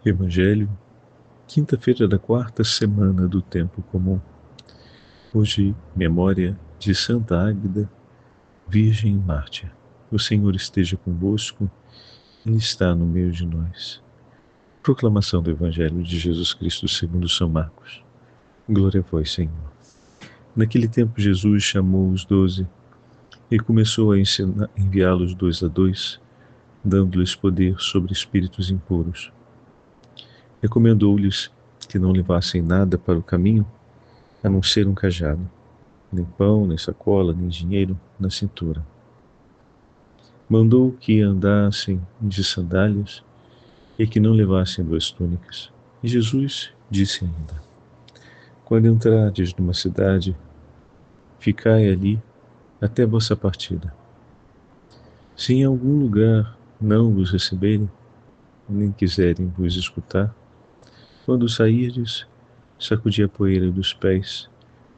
Evangelho, quinta-feira da quarta semana do tempo comum. Hoje, memória de Santa Águeda, Virgem e Mártir. O Senhor esteja convosco, Ele está no meio de nós. Proclamação do Evangelho de Jesus Cristo segundo São Marcos. Glória a vós, Senhor. Naquele tempo Jesus chamou os 12 e começou a enviá-los 2 a 2, dando-lhes poder sobre espíritos impuros. Recomendou-lhes que não levassem nada para o caminho, a não ser um cajado, nem pão, nem sacola, nem dinheiro na cintura. Mandou que andassem de sandálias e que não levassem 2 túnicas. E Jesus disse ainda: quando entrardes numa cidade, ficai ali até vossa partida. Se em algum lugar não vos receberem, nem quiserem vos escutar, quando sairdes, sacudi a poeira dos pés,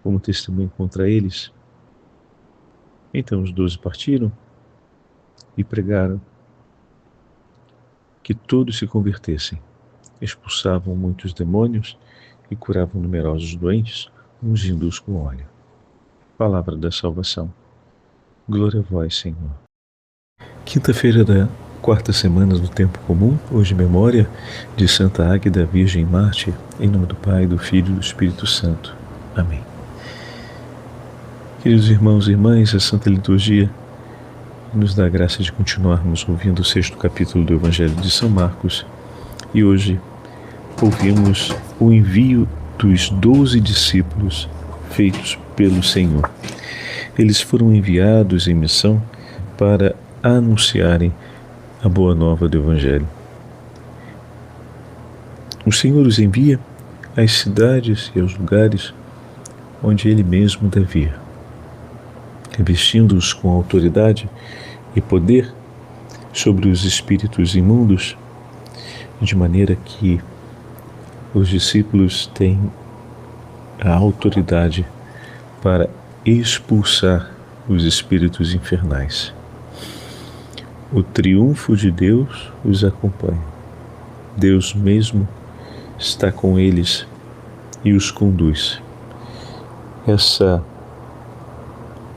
como testemunho contra eles. Então os 12 partiram e pregaram que todos se convertessem. Expulsavam muitos demônios e curavam numerosos doentes, ungindo-os com óleo. Palavra da salvação. Glória a vós, Senhor. Quinta-feira da quarta semana do tempo comum, hoje memória de Santa Águeda, Virgem e Mártir, em nome do Pai, do Filho e do Espírito Santo. Amém. Queridos irmãos e irmãs, a Santa Liturgia nos dá a graça de continuarmos ouvindo o 6º capítulo do Evangelho de São Marcos, e hoje ouvimos o envio dos 12 discípulos feitos pelo Senhor. Eles foram enviados em missão para anunciarem a boa nova do Evangelho. O Senhor os envia às cidades e aos lugares onde Ele mesmo deve ir, revestindo-os com autoridade e poder sobre os espíritos imundos, de maneira que os discípulos têm a autoridade para expulsar os espíritos infernais. O triunfo de Deus os acompanha. Deus mesmo está com eles e os conduz. Essa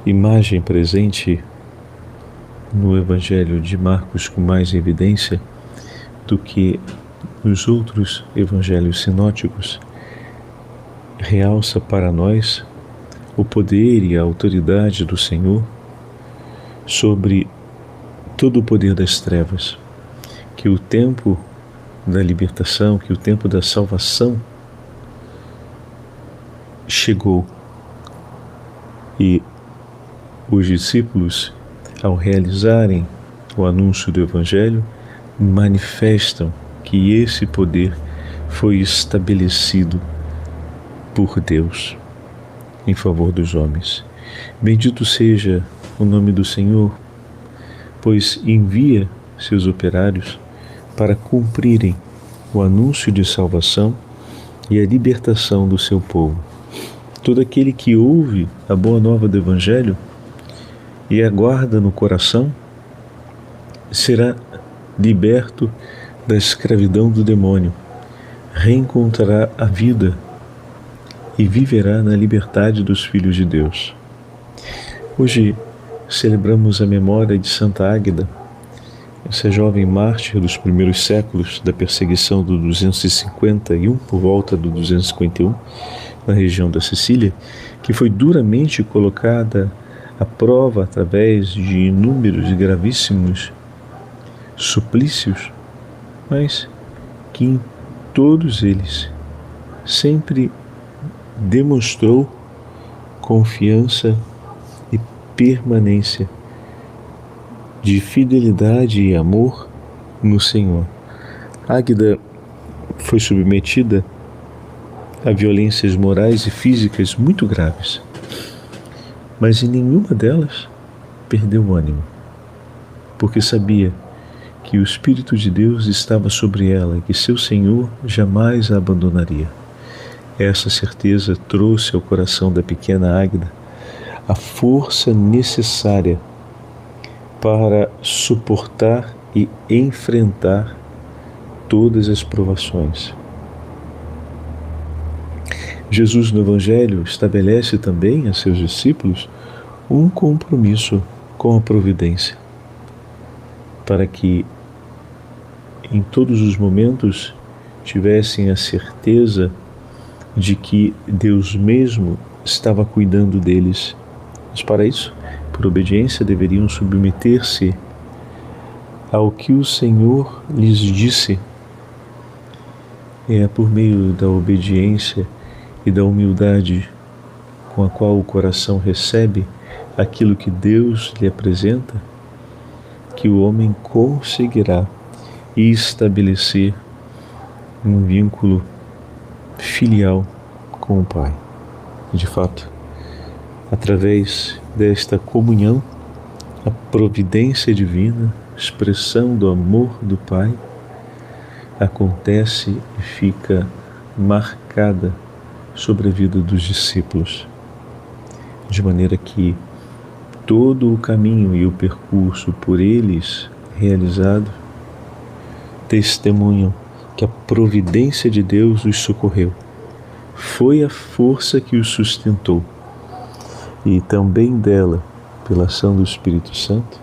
imagem presente no Evangelho de Marcos com mais evidência do que nos outros evangelhos sinóticos, realça para nós o poder e a autoridade do Senhor sobre todo o poder das trevas, que o tempo da libertação, que o tempo da salvação chegou, e os discípulos, ao realizarem o anúncio do Evangelho, manifestam que esse poder foi estabelecido por Deus em favor dos homens. Bendito seja o nome do Senhor, pois envia seus operários para cumprirem o anúncio de salvação e a libertação do seu povo. Todo aquele que ouve a boa nova do Evangelho e aguarda no coração será liberto da escravidão do demônio, reencontrará a vida e viverá na liberdade dos filhos de Deus. Hoje celebramos a memória de Santa Águeda, essa jovem mártir dos primeiros séculos da perseguição do 251, por volta do 251, na região da Sicília, que foi duramente colocada à prova através de inúmeros e gravíssimos suplícios, mas que em todos eles sempre demonstrou confiança e permanência de fidelidade e amor no Senhor. Águeda foi submetida a violências morais e físicas muito graves, mas em nenhuma delas perdeu o ânimo, porque sabia que o Espírito de Deus estava sobre ela e que seu Senhor jamais a abandonaria. Essa certeza trouxe ao coração da pequena Águeda a força necessária para suportar e enfrentar todas as provações. Jesus no Evangelho estabelece também a seus discípulos um compromisso com a providência, para que em todos os momentos tivessem a certeza de que Deus mesmo estava cuidando deles. Mas para isso, por obediência, deveriam submeter-se ao que o Senhor lhes disse. É por meio da obediência e da humildade com a qual o coração recebe aquilo que Deus lhe apresenta, que o homem conseguirá estabelecer um vínculo filial com o Pai. De fato, através desta comunhão, a providência divina, expressão do amor do Pai, acontece e fica marcada sobre a vida dos discípulos, de maneira que todo o caminho e o percurso por eles realizado testemunham que a providência de Deus os socorreu. Foi a força que os sustentou, e também dela, pela ação do Espírito Santo,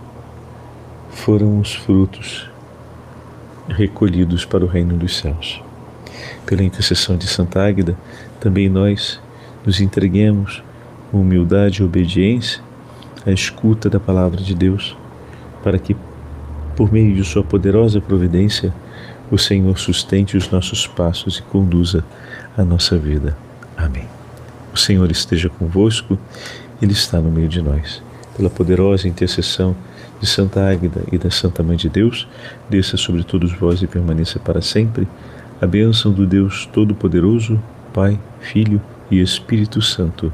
foram os frutos recolhidos para o reino dos céus. Pela intercessão de Santa Águeda, também nós nos entreguemos com humildade e obediência à escuta da palavra de Deus, para que, por meio de sua poderosa providência, o Senhor sustente os nossos passos e conduza a nossa vida. Amém. O Senhor esteja convosco, Ele está no meio de nós. Pela poderosa intercessão de Santa Águeda e da Santa Mãe de Deus, desça sobre todos vós e permaneça para sempre a bênção do Deus Todo-Poderoso, Pai, Filho e Espírito Santo.